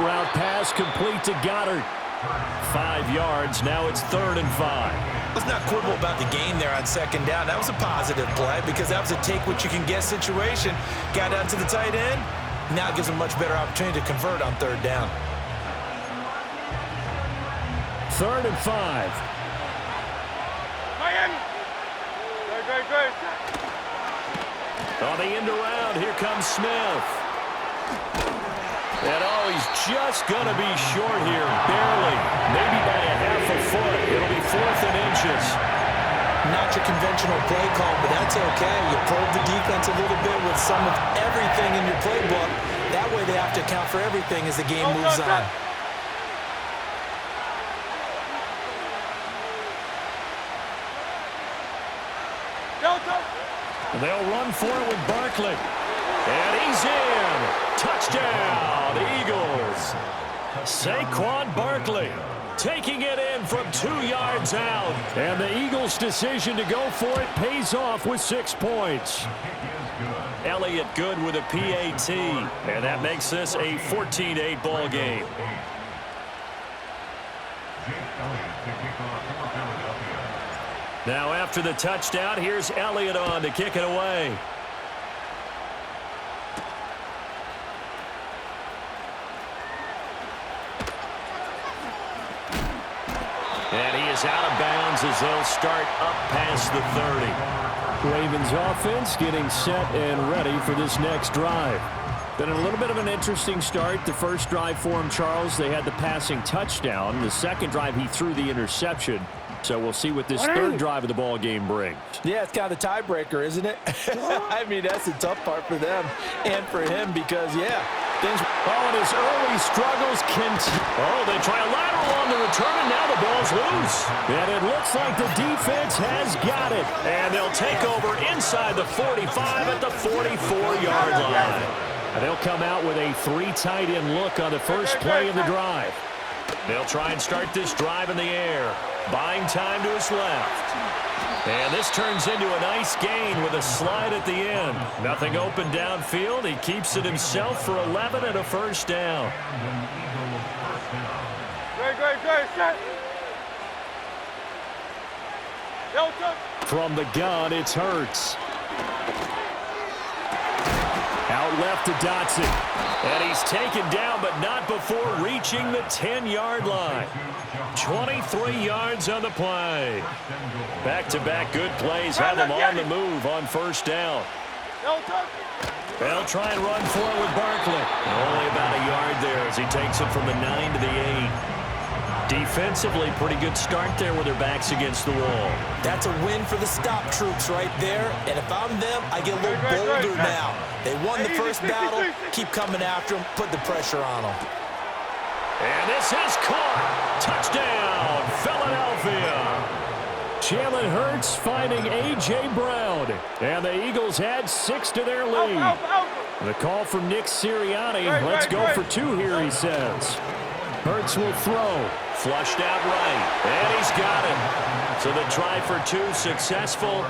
route pass complete to Goddard. 5 yards. Now it's 3rd and 5. Let's not quibble about the game there on 2nd down. That was a positive play because that was a take-what-you-can-get situation. Got out to the tight end. Now it gives them a much better opportunity to convert on 3rd down. 3rd and 5. Miami. Good. On the end around, here comes Smith. And he's just going to be short here, barely, maybe by a half a foot. It'll be 4th and inches. Not your conventional play call, but that's okay. You probe the defense a little bit with some of everything in your playbook. That way they have to account for everything as the game moves on. They'll run for it with Barkley. And he's in. Touchdown, Eagles. Saquon Barkley taking it in from 2 yards out. And the Eagles' decision to go for it pays off with 6 points. Elliott good with a PAT. And that makes this a 14-8 ball game. Now after the touchdown, here's Elliott on to kick it away. And he is out of bounds as they'll start up past the 30. Ravens offense getting set and ready for this next drive. Been a little bit of an interesting start. The first drive for him, Charles, they had the passing touchdown. The second drive, he threw the interception. So we'll see what this 3rd drive of the ball game brings. Yeah, it's kind of the tiebreaker, isn't it? I mean, that's the tough part for them and for him because, yeah, things. Oh, and his early struggles continue. Oh, they try a lateral on the return, and now the ball's loose. And it looks like the defense has got it. And they'll take over inside the 45 at the 44-yard line. And they'll come out with a 3 tight end look on the first play of the drive. They'll try and start this drive in the air. Buying time to his left. And this turns into a nice gain with a slide at the end. Nothing open downfield. He keeps it himself for 11 and a 1st down. Great. Set. From the gun, it's Hurts. Out left to Dotson. And he's taken down, but not before reaching the 10-yard line. 23 yards on the play. Back-to-back good plays have them on the move on 1st down. They'll try and run for it with Barkley. Only about a yard there as he takes it from the 9 to the 8. Defensively, pretty good start there with their backs against the wall. That's a win for the stop troops right there. And if I'm them, I get a little bolder now. They won the first battle. Keep coming after them. Put the pressure on them. And this is caught. Touchdown, Philadelphia. Jalen Hurts finding A.J. Brown. And the Eagles add 6 to their lead. The call from Nick Sirianni. Let's go for 2 here, he says. Hurts will throw. Flushed out right. And he's got it. So the try for 2 successful.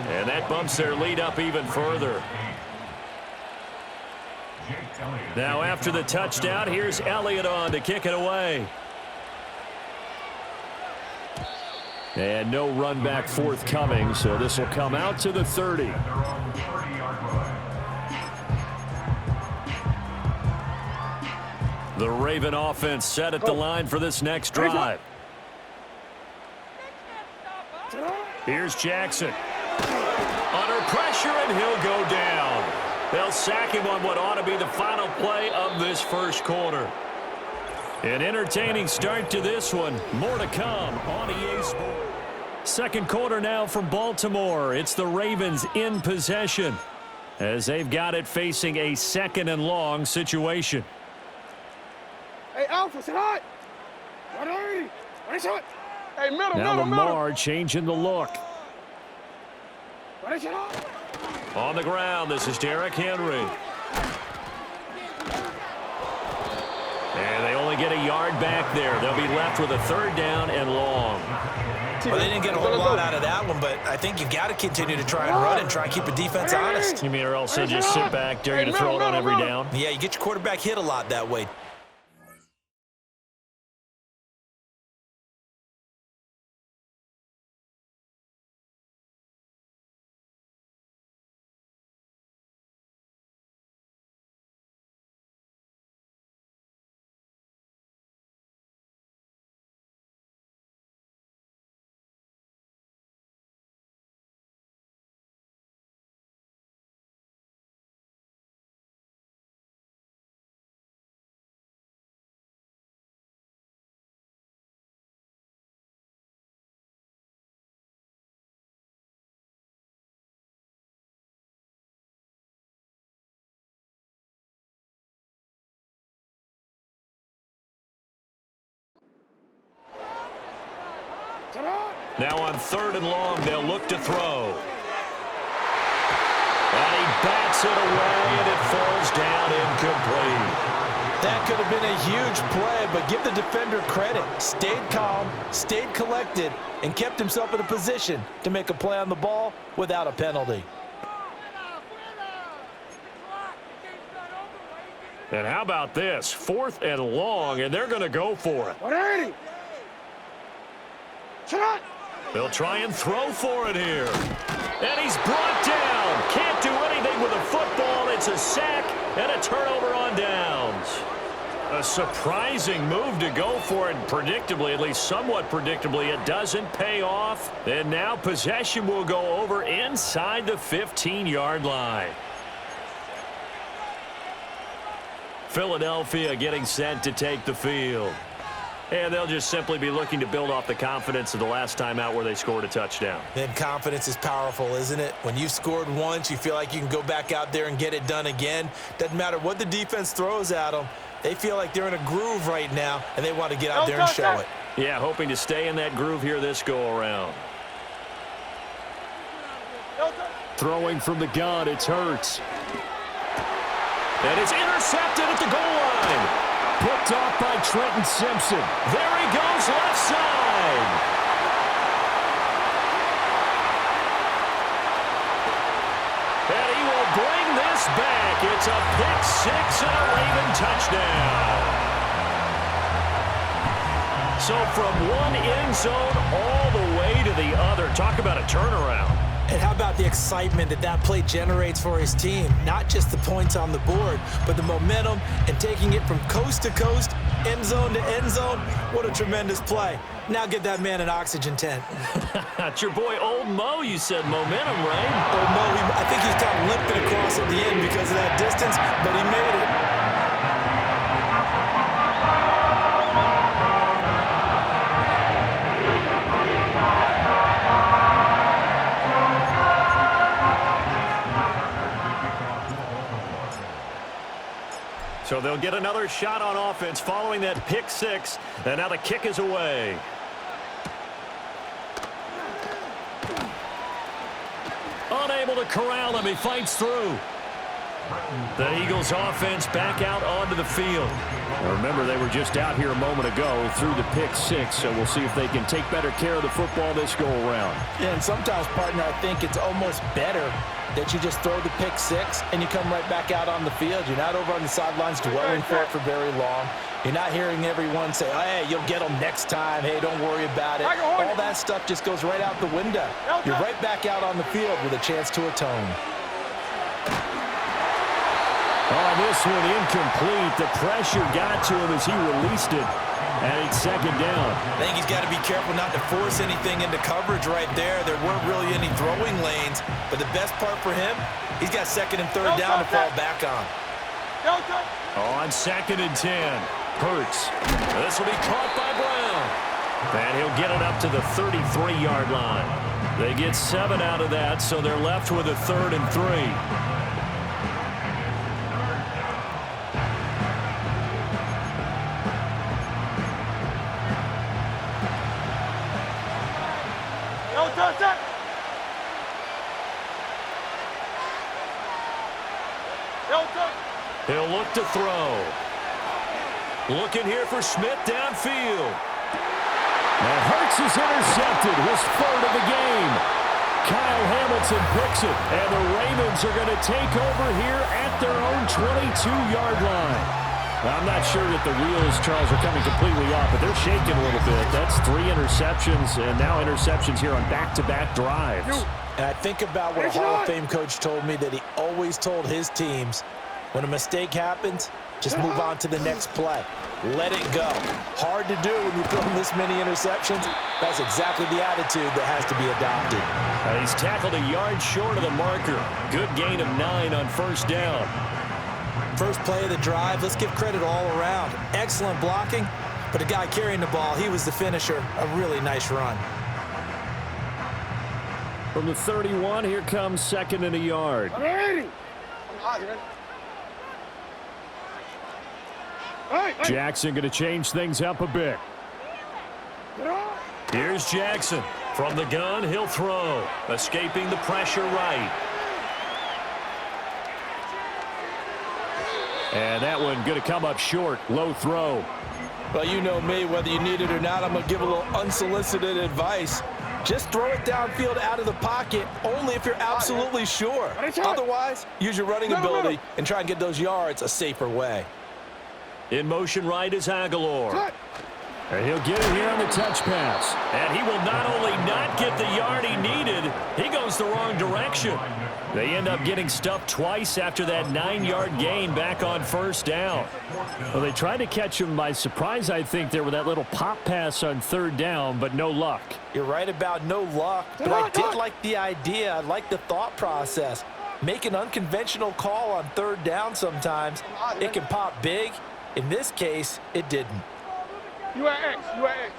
And that bumps their lead up even further. Now after the touchdown, here's Elliott on to kick it away. And no run back forthcoming, so this will come out to the 30. The Raven offense set at the line for this next drive. Here's Jackson. Under pressure, and he'll go down. They'll sack him on what ought to be the final play of this first quarter. An entertaining start to this one. More to come on EA Sports. Second quarter now from Baltimore. It's the Ravens in possession as they've got it facing a 2nd and long situation. Hey, Alpha, sit hot. Hey, middle. Now Lamar changing the look. On the ground, this is Derrick Henry. And they only get a yard back there. They'll be left with a 3rd down and long. Well, they didn't get a whole lot out of that one, but I think you've got to continue to try and run and try and keep the defense honest. You mean or else they just sit back, dare you to throw it on every down? Yeah, you get your quarterback hit a lot that way. Now on 3rd and long, they'll look to throw. And he bats it away, and it falls down incomplete. That could have been a huge play, but give the defender credit. Stayed calm, stayed collected, and kept himself in a position to make a play on the ball without a penalty. And how about this? 4th and long, and they're going to go for it. 180. Shot. They'll try and throw for it here. And he's brought down. Can't do anything with a football. It's a sack and a turnover on downs. A surprising move to go for it. Predictably, at least somewhat predictably, it doesn't pay off. And now possession will go over inside the 15-yard line. Philadelphia getting set to take the field. And they'll just simply be looking to build off the confidence of the last time out where they scored a touchdown. Then confidence is powerful, isn't it? When you've scored once, you feel like you can go back out there and get it done again. Doesn't matter what the defense throws at them. They feel like they're in a groove right now, and they want to get out there and show it. Yeah, hoping to stay in that groove here this go-around. Throwing from the gun, it's Hurts. And it's intercepted at the goal line. Picked off by Trenton Simpson. There he goes, left side. And he will bring this back. It's a pick six and a Raven touchdown. So from one end zone all the way to the other. Talk about a turnaround. And how about the excitement that that play generates for his team? Not just the points on the board, but the momentum and taking it from coast to coast, end zone to end zone. What a tremendous play. Now get that man an oxygen tent. It's your boy Old Mo, you said momentum, right? Old Mo, I think he's kind of limping across at the end because of that distance, but he made it. So they'll get another shot on offense following that pick six. And now the kick is away. Unable to corral him. He fights through. The Eagles offense back out onto the field. Now remember, they were just out here a moment ago through the pick six, so we'll see if they can take better care of the football this go-around. Yeah, and sometimes, partner, I think it's almost better that you just throw the pick six and you come right back out on the field. You're not over on the sidelines dwelling for it for very long. You're not hearing everyone say, oh, hey, you'll get them next time. Hey, don't worry about it. All that stuff just goes right out the window. You're right back out on the field with a chance to atone. Oh, this one incomplete. The pressure got to him as he released it. And it's second down. I think he's got to be careful not to force anything into coverage right there. There weren't really any throwing lanes. But the best part for him, he's got second and third down to fall back on. On 2nd and 10. Hurts. This will be caught by Brown. And he'll get it up to the 33-yard line. They get 7 out of that, so they're left with a 3rd and 3. He'll look to throw. Looking here for Smith downfield. And Hurts is intercepted, his 3rd of the game. Kyle Hamilton picks it, and the Ravens are going to take over here at their own 22-yard line. I'm not sure that the wheels, Charles, are coming completely off, but they're shaking a little bit. That's 3 interceptions, and now interceptions here on back-to-back drives. And I think about what a Hall of Fame coach told me, that he always told his teams, when a mistake happens, just move on to the next play. Let it go. Hard to do when you throw this many interceptions. That's exactly the attitude that has to be adopted. He's tackled a yard short of the marker. Good gain of 9 on 1st down. First play of the drive, let's give credit all around. Excellent blocking, but the guy carrying the ball, he was the finisher. A really nice run. From the 31, here comes 2nd and a yard. 180. Jackson going to change things up a bit. Here's Jackson. From the gun, he'll throw. Escaping the pressure right. And that one going to come up short. Low throw. Well, you know me, whether you need it or not, I'm going to give a little unsolicited advice. Just throw it downfield out of the pocket only if you're absolutely sure. Otherwise, use your running ability and try and get those yards a safer way. In motion right is Aguilar. And he'll get it here on the touch pass. And he will not only not get the yard he needed, he goes the wrong direction. They end up getting stuffed twice after that 9-yard gain back on first down. Well, they tried to catch him by surprise, I think, there with that little pop pass on third down, but no luck. You're right about no luck, but I did like the idea. I like the thought process. Make an unconventional call on third down sometimes. It can pop big. In this case, it didn't. You at X. You at X.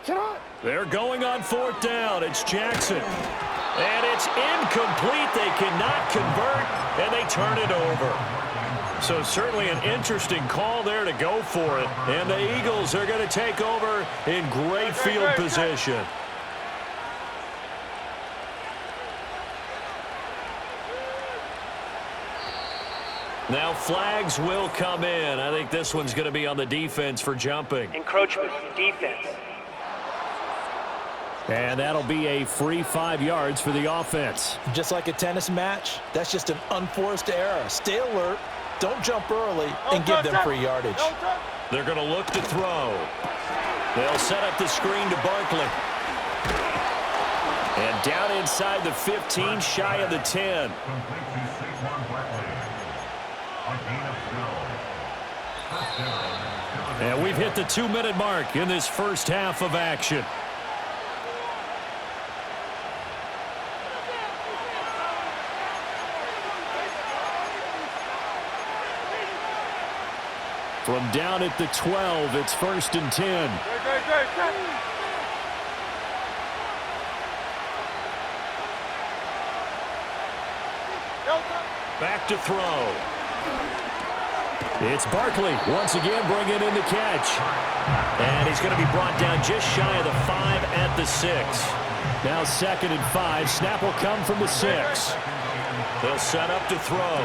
Get on. They're going on fourth down. It's Jackson. And it's incomplete. They cannot convert, and they turn it over. So certainly an interesting call there to go for it. And the Eagles are going to take over in great field position. Now flags will come in. I think this one's going to be on the defense for jumping. Encroachment, defense. And that'll be a free 5 yards for the offense. Just like a tennis match, that's just an unforced error. Stay alert, don't jump early, and give them free yardage. They're going to look to throw. They'll set up the screen to Barkley. And down inside the 15, shy of the 10. And we've hit the 2-minute mark in this first half of action. From down at the 12, it's 1st and 10. Back to throw. It's Barkley once again bringing in the catch. And he's going to be brought down just shy of the 5 at the 6. Now 2nd and 5. Snap will come from the 6. They'll set up to throw.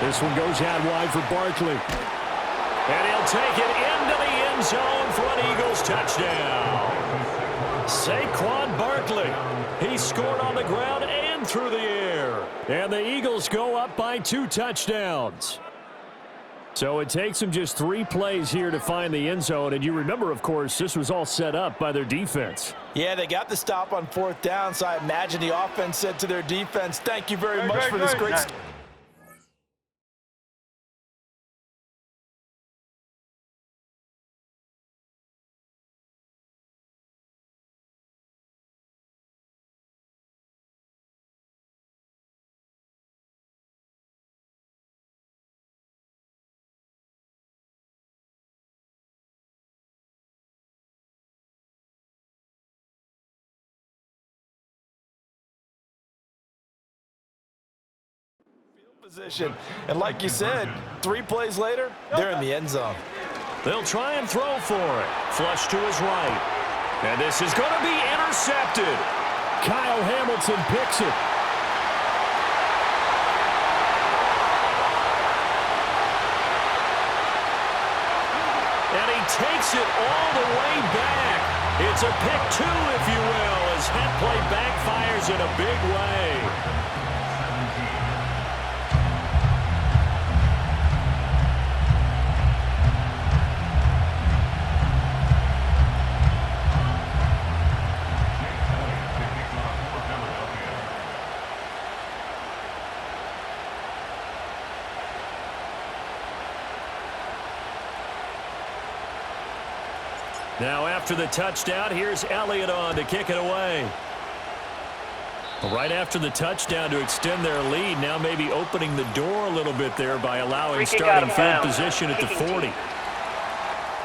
This one goes out wide for Barkley. And he'll take it into the end zone for an Eagles touchdown. Saquon Barkley. He scored on the ground and through the air. And the Eagles go up by 2 touchdowns. So it takes them just 3 plays here to find the end zone. And you remember, of course, this was all set up by their defense. Yeah, they got the stop on 4th down, so I imagine the offense said to their defense, thank you very much for this great start. Position. And like you said, 3 plays later, they're in the end zone. They'll try and throw for it. Flush to his right. And this is going to be intercepted. Kyle Hamilton picks it. And he takes it all the way back. It's a pick 2, if you will, as that play backfires in a big way. Now after the touchdown, here's Elliott on to kick it away. Right after the touchdown to extend their lead, now maybe opening the door a little bit there by allowing starting field position at the 40.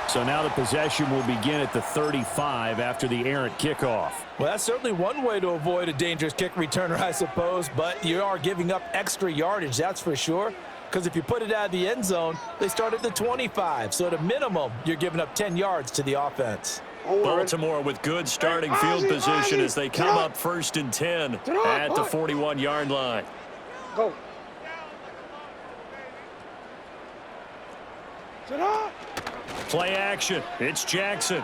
So now the possession will begin at the 35 after the errant kickoff. Well, that's certainly one way to avoid a dangerous kick returner, I suppose, but you are giving up extra yardage, that's for sure. Because if you put it out of the end zone, they start at the 25. So at a minimum, you're giving up 10 yards to the offense. Baltimore with good starting field position as they come up 1st and 10 at the 41-yard line. Go. Sit up. Play action. It's Jackson.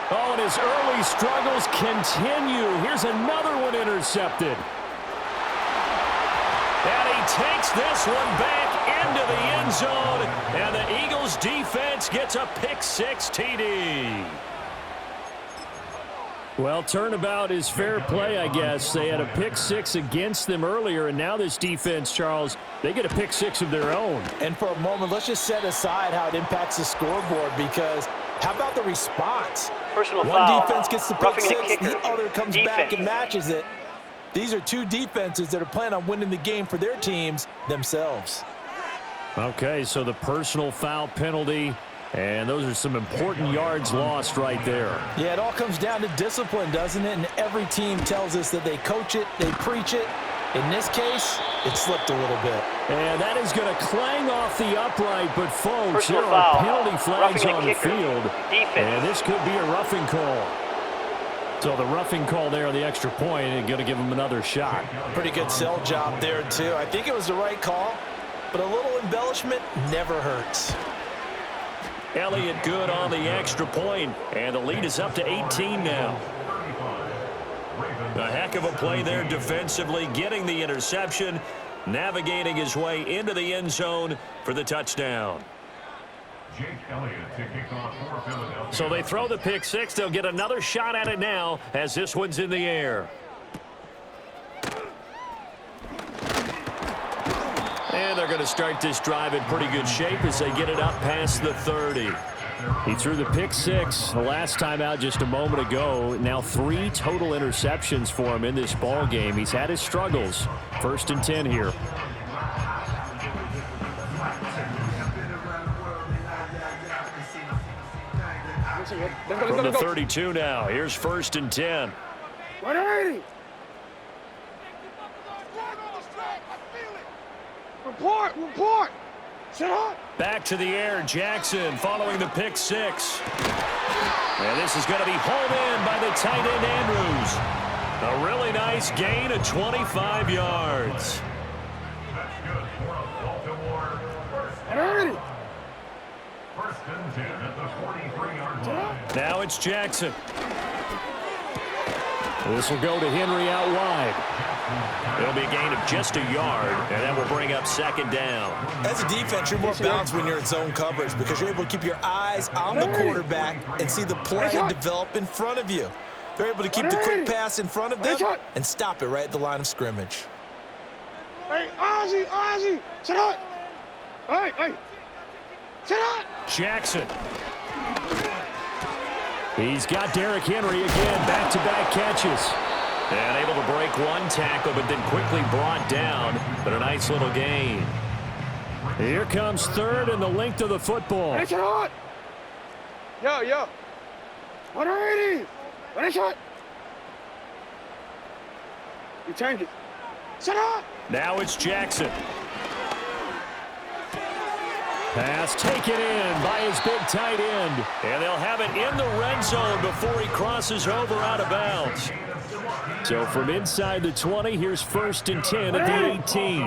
Oh, and his early struggles continue. Here's another one intercepted. And he takes this one back into the end zone. And the Eagles defense gets a pick-6 TD. Well, turnabout is fair play, I guess. They had a pick-6 against them earlier, and now this defense, Charles, they get a pick-6 of their own. And for a moment, let's just set aside how it impacts the scoreboard, because how about the response? Personal One foul. defense gets the Roughing the pick-6, kicker. the other comes back and matches it. These are two defenses that are planning on winning the game for their teams themselves. Okay, so the personal foul penalty, and those are some important yards lost right there. Yeah, it all comes down to discipline, doesn't it? And every team tells us that they coach it, they preach it. In this case, it slipped a little bit. And that is going to clang off the upright, but folks, Personal there are foul. penalty flags Roughing the on the kicker. field. Defense. And this could be a roughing call. So the roughing call there on the extra point and going to give him another shot. Pretty good sell job there, too. I think it was the right call, but a little embellishment never hurts. Elliott good on the extra point, and the lead is up to 18 now. A heck of a play there defensively, getting the interception, navigating his way into the end zone for the touchdown. So they throw the pick-6. They'll get another shot at it now as this one's in the air. And they're going to start this drive in pretty good shape as they get it up past the 30. He threw the pick-6 the last time out just a moment ago. Now 3 total interceptions for him in this ball game. He's had his struggles. 1st and 10 here. From the 32 now. Here's 1st and 10. 180. Report. Sit up. Back to the air, Jackson following the pick-6. And this is going to be hauled in by the tight end Andrews. A really nice gain of 25 yards. 180. Now it's Jackson. This will go to Henry out wide. It'll be a gain of just a yard, and that will bring up 2nd down. As a defense, you're more balanced when you're in zone coverage because you're able to keep your eyes on the quarterback and see the play develop in front of you. They're able to keep the quick pass in front of them and stop it right at the line of scrimmage. Hey, Ozzy. Sit up. Hey. Sit up. Jackson. He's got Derrick Henry again. Back-to-back catches. And able to break one tackle, but then quickly brought down. But a nice little gain. Here comes 3rd and the length of the football. Hey, sit up. Yo. 180. What is it? You change it. Sit up. Now it's Jackson. Pass taken in by his big tight end. And they'll have it in the red zone before he crosses over out of bounds. So from inside the 20, here's 1st and 10 at the 18.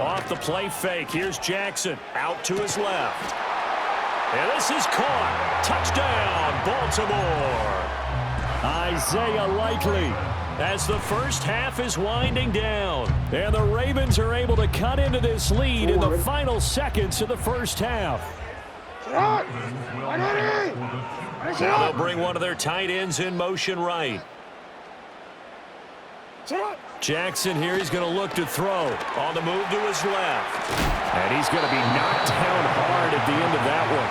Off the play fake, here's Jackson. Out to his left. And this is caught. Touchdown, Baltimore. Isaiah Likely. As the first half is winding down. And the Ravens are able to cut into this lead in the final seconds of the first half. Sit up. 180. Sit Now they'll up. bring one of their tight ends in motion right. Sit up. Jackson here, he's going to look to throw. On the move to his left. And he's going to be knocked down hard at the end of that one.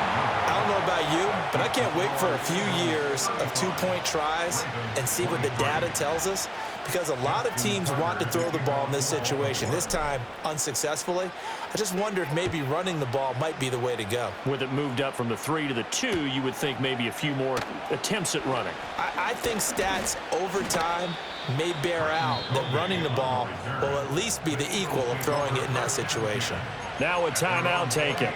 I don't know about you, but I can't wait for a few years of two-point tries and see what the data tells us, because a lot of teams want to throw the ball in this situation, this time unsuccessfully. I just wonder if maybe running the ball might be the way to go. With it moved up from the 3 to the 2, you would think maybe a few more attempts at running. I think stats over time may bear out that running the ball will at least be the equal of throwing it in that situation. Now a timeout taken.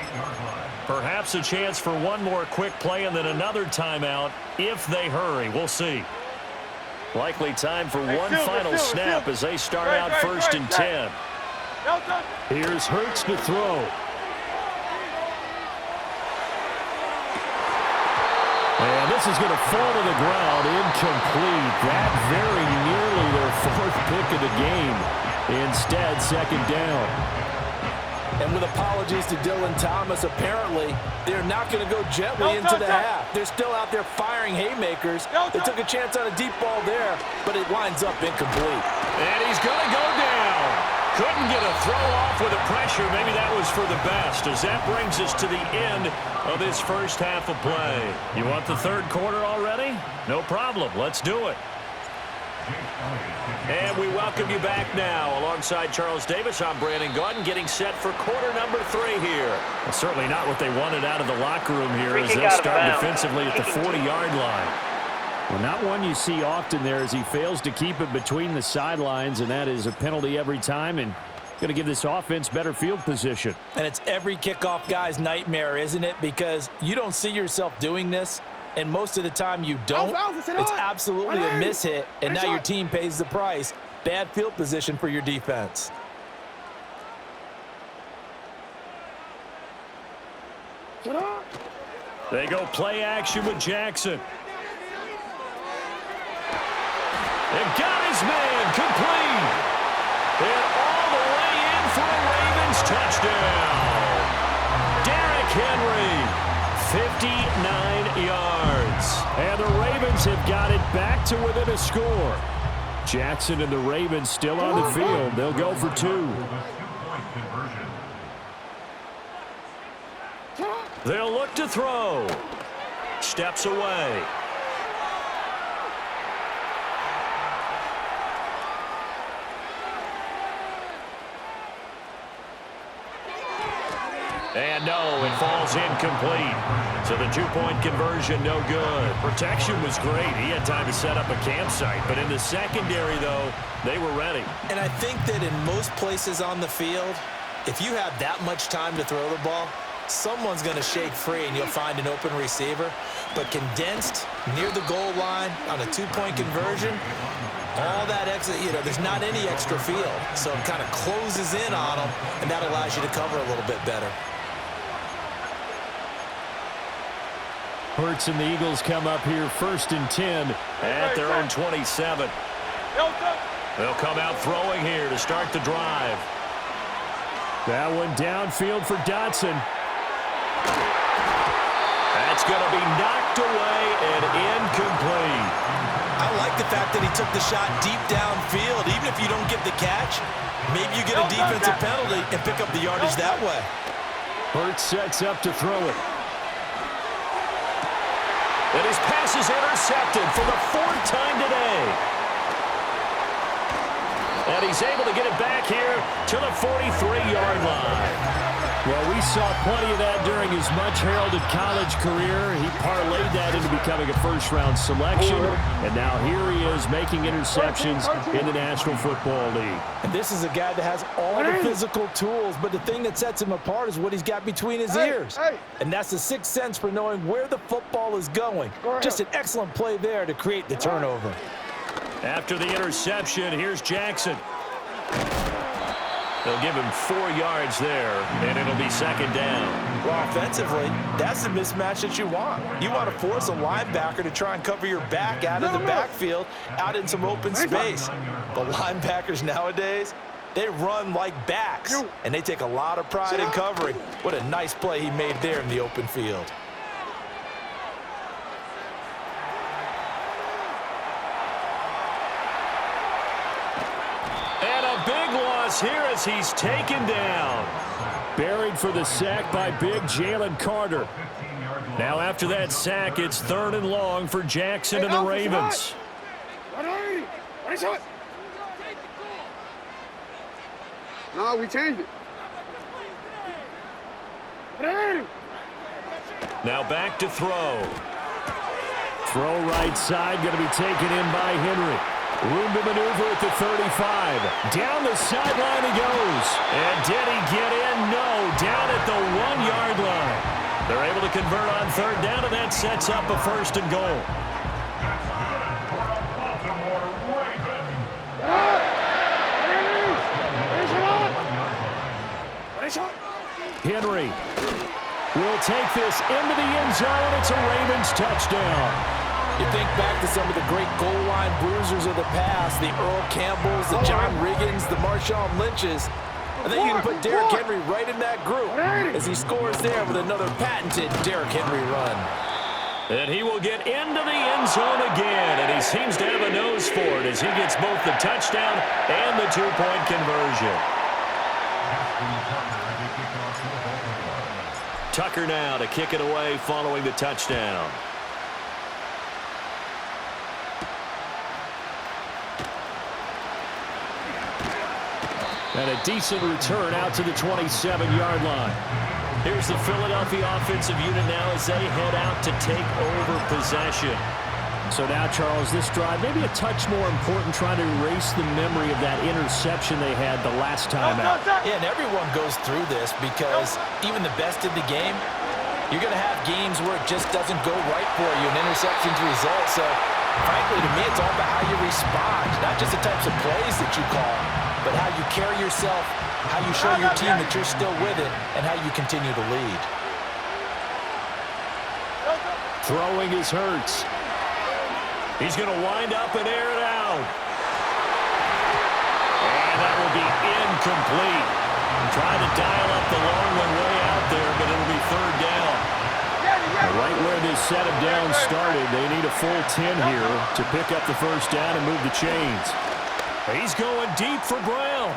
Perhaps a chance for one more quick play and then another timeout if they hurry. We'll see. Likely time for one final snap as they start out first and 10. Here's Hurts to throw. And this is going to fall to the ground, incomplete. That very nearly their fourth pick of the game. Instead, second down. And with apologies to Dylan Thomas, apparently they're not going to go gently into the half. They're still out there firing haymakers. They took a chance on a deep ball there, but it winds up incomplete. And he's going to go down. Couldn't get a throw off with the pressure. Maybe that was for the best, as that brings us to the end of this first half of play. You want the third quarter already? No problem. Let's do it. And we welcome you back now. Alongside Charles Davis, I'm Brandon Gaudin, getting set for quarter number 3 here. Well, certainly not what they wanted out of the locker room here as they'll start defensively at the 40-yard line. Well, not one you see often there as he fails to keep it between the sidelines, and that is a penalty every time and going to give this offense better field position. And it's every kickoff guy's nightmare, isn't it? Because you don't see yourself doing this, and most of the time you don't. It's absolutely a mishit, and now your team pays the price. Bad field position for your defense. They go play action with Jackson. And got his man complete. And all the way in for a Ravens touchdown. Derrick Henry, 59 yards. And the Ravens have got it back to within a score. Jackson and the Ravens still on the field. They'll go for 2. They'll look to throw. Steps away. And no, it falls incomplete. So the 2-point conversion, no good. Protection was great. He had time to set up a campsite. But in the secondary, though, they were ready. And I think that in most places on the field, if you have that much time to throw the ball, someone's going to shake free and you'll find an open receiver. But condensed near the goal line on a 2-point conversion, all that extra, there's not any extra field. So it kind of closes in on them, and that allows you to cover a little bit better. Hurts and the Eagles come up here first and 10 at their own 27. They'll come out throwing here to start the drive. That one downfield for Dotson. That's going to be knocked away and incomplete. I like the fact that he took the shot deep downfield. Even if you don't get the catch, maybe you get a defensive penalty and pick up the yardage that way. Hurts sets up to throw it. And his pass is intercepted for the 4th time today. And he's able to get it back here to the 43-yard line. Well, we saw plenty of that during his much-heralded college career. He parlayed that into becoming a first-round selection. And now here he is making interceptions in the National Football League. And this is a guy that has all the physical tools, but the thing that sets him apart is what he's got between his ears. And that's the sixth sense for knowing where the football is going. Just an excellent play there to create the turnover. After the interception, here's Jackson. They'll give him 4 yards there, and it'll be second down. Well, offensively, that's the mismatch that you want. You want to force a linebacker to try and cover your back out of the backfield, out in some open space. The linebackers nowadays, they run like backs, and they take a lot of pride in covering. What a nice play he made there in the open field. Here as he's taken down. Buried for the sack by big Jalen Carter. Now after that sack, it's 3rd and long for Jackson and the Ravens. No, we changed it. Now back to throw. Throw right side, going to be taken in by Henry. Room to maneuver at the 35. Down the sideline he goes. And did he get in? No. Down at the 1-yard line. They're able to convert on third down, and that sets up a first and goal. Henry will take this into the end zone. It's a Ravens touchdown. You think back to some of the great goal line bruisers of the past, the Earl Campbells, the John Riggins, the Marshawn Lynches. I think you can put Derrick Henry right in that group as he scores there with another patented Derrick Henry run. And he will get into the end zone again, and he seems to have a nose for it as he gets both the touchdown and the two-point conversion. Tucker now to kick it away following the touchdown. And a decent return out to the 27-yard line. Here's the Philadelphia offensive unit now as they head out to take over possession. So now, Charles, this drive maybe a touch more important, trying to erase the memory of that interception they had the last time out. Yeah, and everyone goes through this because even the best in the game, you're going to have games where it just doesn't go right for you, and interceptions result. So, frankly, to me, it's all about how you respond, not just the types of plays that you call, but how you carry yourself, how you show your team that you're still with it, and how you continue to lead. Throwing is Hurts. He's going to wind up and air it out. And that will be incomplete. Trying to dial up the long one way out there, but it'll be third down. Right where this set of downs started, they need a full 10 here to pick up the first down and move the chains. He's going deep for Brown.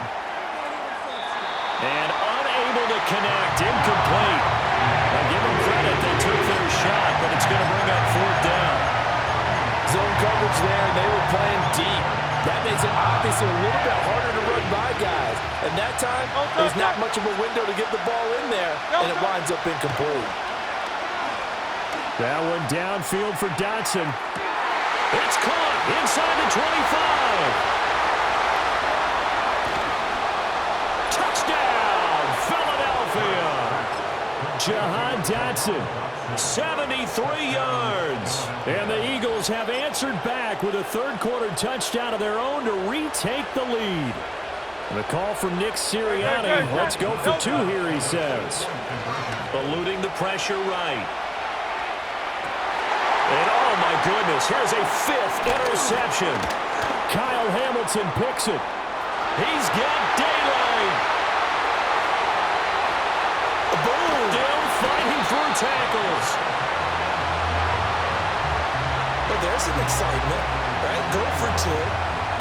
And unable to connect, incomplete. Now give them credit, they took their shot, but it's going to bring up fourth down. Zone coverage there, and they were playing deep. That makes it obviously a little bit harder to run by guys. And that time, there's not much of a window to get the ball in there, and it winds up incomplete. That one downfield for Dotson. It's caught inside the 25. Jahan Dotson, 73 yards. And the Eagles have answered back with a third-quarter touchdown of their own to retake the lead. And a call from Nick Sirianni. Let's go for two here, he says. Eluding the pressure right. And oh, my goodness, here's a fifth interception. Kyle Hamilton picks it. He's got daylight. Fighting through tackles. But there's some excitement, right? Go for two,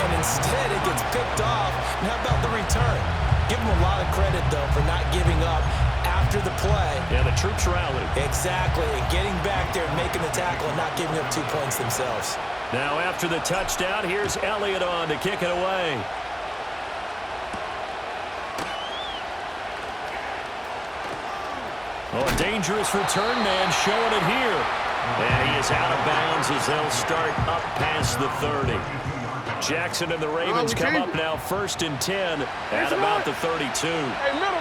and instead it gets picked off. And how about the return? Give them a lot of credit, though, for not giving up after the play. Yeah, the troops rallied. Exactly, and getting back there and making the tackle and not giving up 2 points themselves. Now after the touchdown, here's Elliott on to kick it away. Oh, a dangerous return man showing it here. And he is out of bounds as they'll start up past the 30. Jackson and the Ravens come up now 1st and 10 at about the 32. Hey, middle.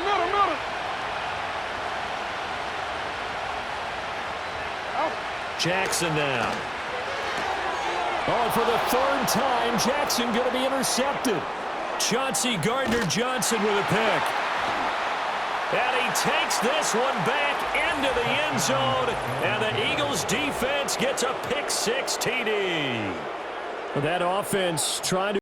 Jackson now. Oh, for the third time, Jackson going to be intercepted. Chauncey Gardner-Johnson with a pick. And he takes this one back into the end zone. And the Eagles defense gets a pick-six TD. That offense trying to